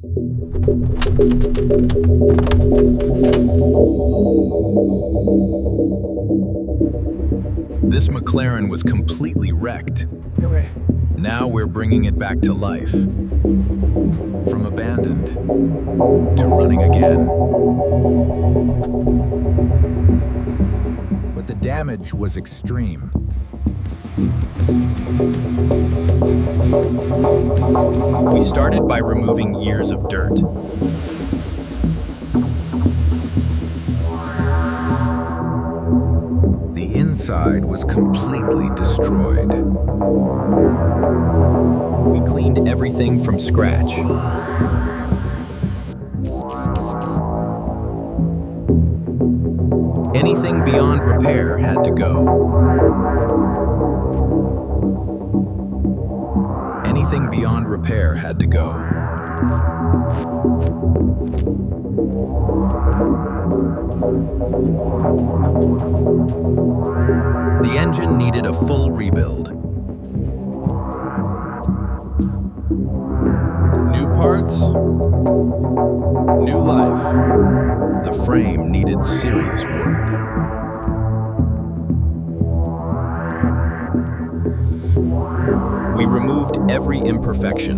This McLaren was completely wrecked. Now we're bringing it back to life. From abandoned to running again. But the damage was extreme. We started by removing years of dirt. The inside was completely destroyed. We cleaned everything from scratch. Anything beyond repair had to go. Anything beyond repair had to go. The engine needed a full rebuild. New parts, new life. The frame needed serious work. We removed every imperfection.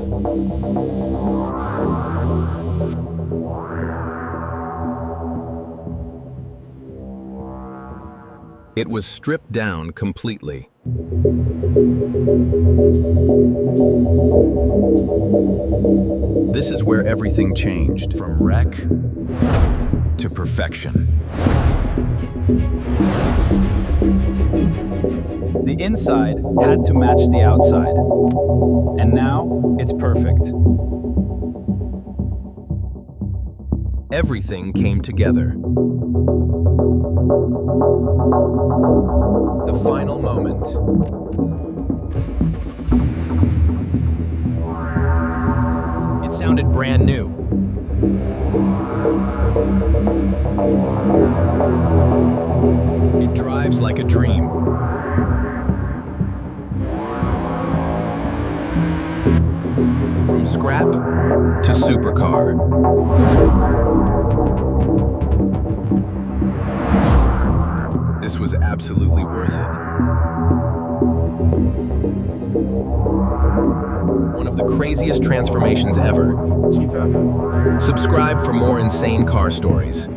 It was stripped down completely. This is where everything changed, from wreck to perfection. The inside had to match the outside, and now it's perfect. Everything came together. The final moment. It sounded brand new. It drives like a dream. From scrap to supercar. This was absolutely worth it. One of the craziest transformations ever. Subscribe for more insane car stories.